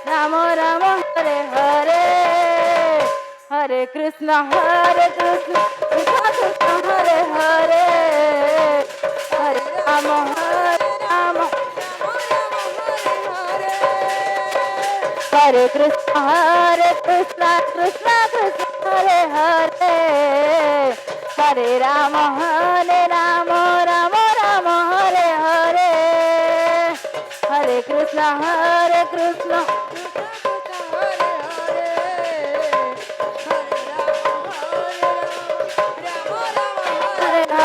Rama Rama Hare Hare, Hare Krishna Krishna Krishna Hare Hare, Hare Rama Rama, Hare Krishna Krishna Krishna Hare Hare, Hare Rama Rama, Rama Hare Hare, Hare Krishna Krishna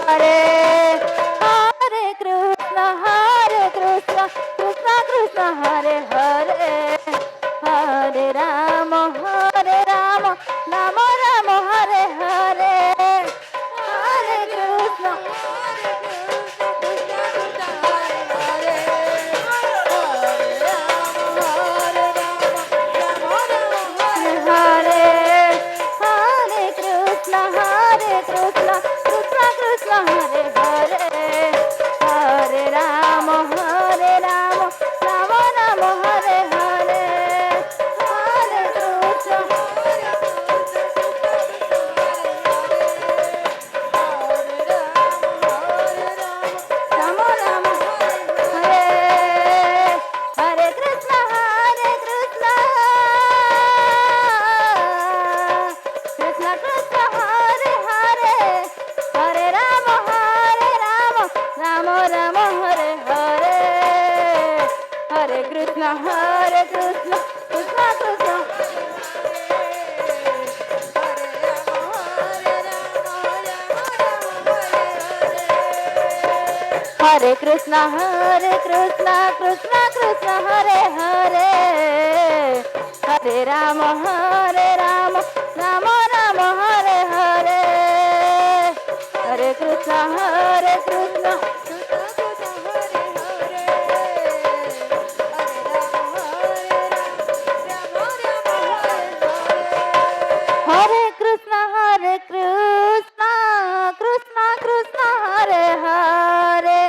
Hare Hare Krishna Krishna Krishna Hare Hare, Hare Rama Rama, Rama Hare Hare, Hare Krishna Krishna Hare Hare, Hare Rama Rama, Rama Hare Hare, Hare Krishna Rama Rama Hare, Hare Krishna Krishna Krishna Hare Hare, Hare Rama Rama, Rama Hare Hare, Hare Krishna Krishna Krishna Hare Krishna Krishna Krishna Hare Hare, Hare Rama Rama, Rama Hare Hare, Hare Krishna Krishna Hare Krishna Krishna Krishna Hare Hare,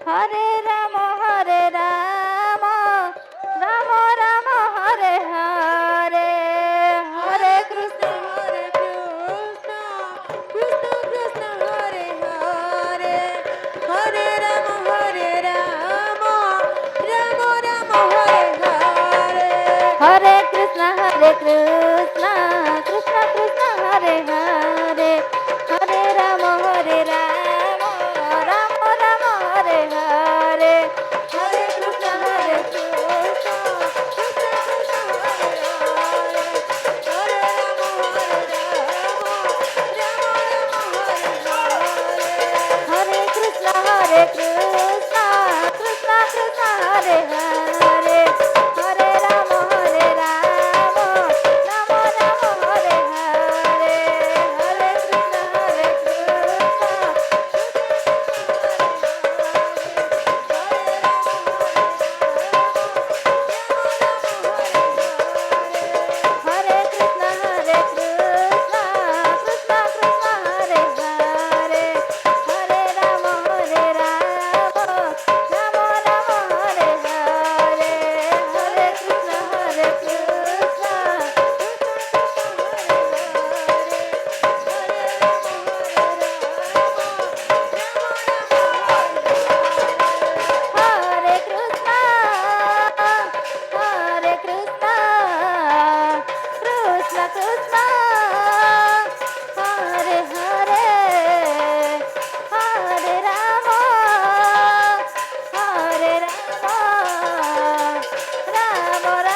Hare Rama Rama, Rama Hare Hare, Hare Krishna Krishna Krishna Hare Hare, Hare Rama Rama, Rama Hare Hare, Hare Krishna Krishna Krishna Hare Hare, Hare Rama Rama, Rama Hare Hare, Hare Krishna Krishna Hare Rama Hare Krishna Krishna Krishna Hare Hare, Hare Rama Rama, Rama Hare Hare, Hare Krishna Hare Krishna Krishna Krishna Hare Hare, Hare Rama Rama,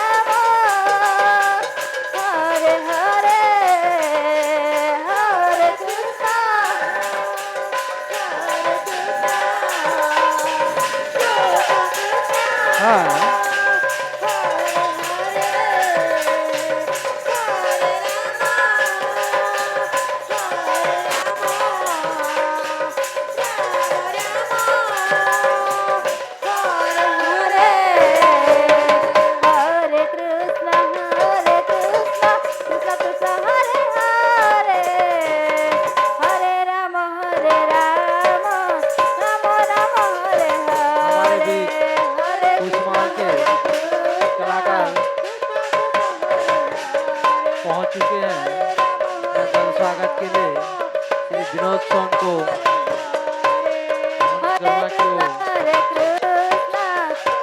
Rama Hare Hare, Hare Krishna Hare Krishna Krishna Krishna Hare Hare, Hare Rama Rama Rama Hare Hare, Hare Krishna Rama स्वागत के लिए श्री विनोद सोन को हरे गरमा की ओर हरे कृष्णा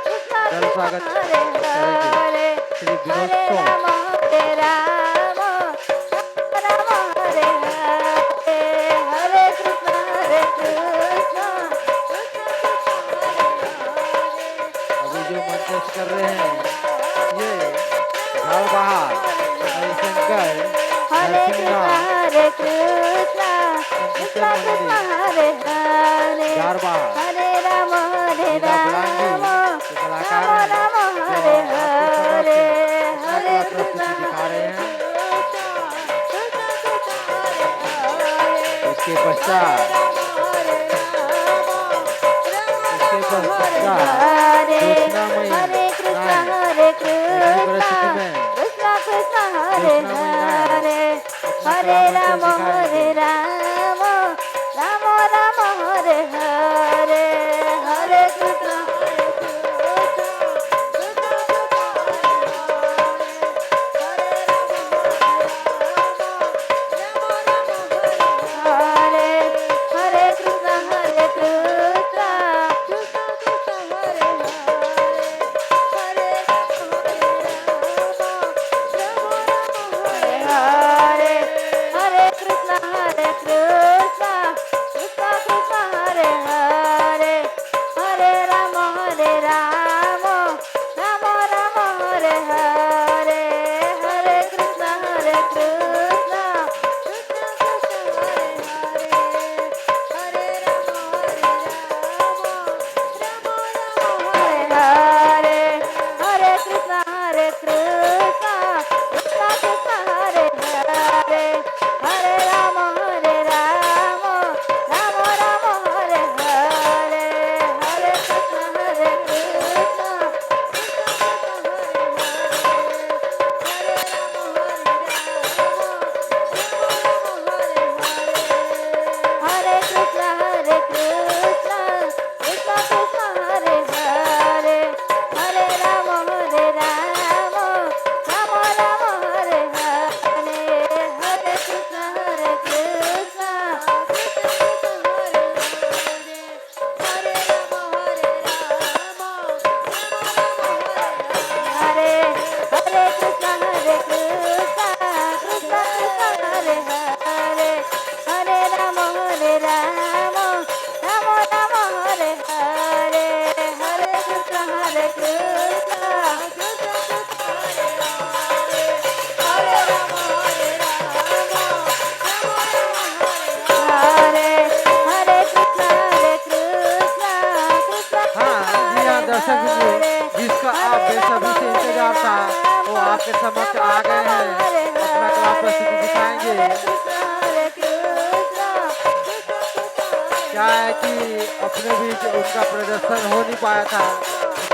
कृष्णा दल कृष्णा स्वागत हरे करेंगे हरे श्री विनोद हरे सोन। राम राम हरे हरे हरे कृष्णा कृष्णा अभी जो मंचस्थ कर रहे हैं ये झाड़ बहार हरिशंकर हरे कृष्णा नरसिंहनाथ कृष्णा कृष्णा कृष्णा हरे हरे झाड़ बहार हरे राम लीला बुलांगी राम के कलाकार राम हैं राम जो हरे आपके समक्ष हरे अपना हरे कला कृष्णा प्रस्तुति दिखा रहे हैं। उसके हरे पश्चात ज्योत्सनामयी हरे कृष्णा नायक हरे अगली कृष्णा परिस्थिति में कृष्णा कृष्णा हरे ज्योत्सनामयी नायक हरे अपना हरे कला राम मंचस्थ दिखाएंगे। राम राम हरे हरे हरे कृष्णा हरे हरे कृष्णा कृष्णा कृष्णा हरे हरे हरे हरे कृष्णा कृष्णा कृष्णा कृष्णा हरे हरे हरे राम राम राम हरे हरे हरे कृष्णा कृष्णा हरे हरे कृष्णा कृष्णा कृष्णा कृष्णा हरे हरे हरे राम राम राम हरे हरे हरे कृष्णा कृष्णा हरे कृष्णा कृष्णा कृष्णा कृष्णा हरे हरे हरे राम राम राम हरे हरे हरे कृष्णा कृष्णा हरे हरे कृष्णा कृष्णा कृष्णा कृष्णा हरे हरे हरे राम राम राम हरे हरे हरे कृष्णा कृष्णा हरे हरे कृष्णा कृष्णा कृष्णा हाँ जी हाँ दर्शक बिंदु जिसका आप बेसब्री से इंतजार था वो आपके समक्ष आ गए हैं अपना कला प्रस्तुति दिखाएंगे। क्या है कि अपने बीच उनका प्रदर्शन हो नहीं पाया था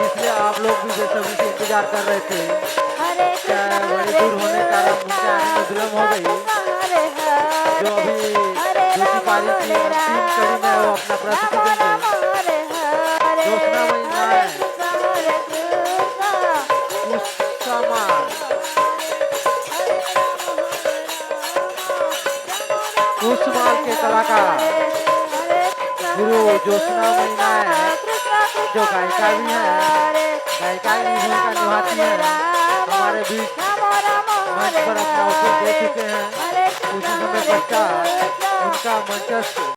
इसलिए आप लोग भी बेसब्री से इंतजार कर रहे थे। क्या है बड़ी दूर होने के कारण उनके आने में विलम्ब हो गई। जो अभी दूसरी पारी की अंतिम कड़ी में वो अपना प्रस्तुति देंगे। ज्योत्सनामयी नायक कुशमाल के कलाकार गुरु ज्योत्सनामयी नायक जो गायिका भी है गायिका की भूमिका निभाती है हमारे बीच मंच पर अपना उपयोग दे चुके हैं। कुछ समय पश्चात उनका मंचस्थ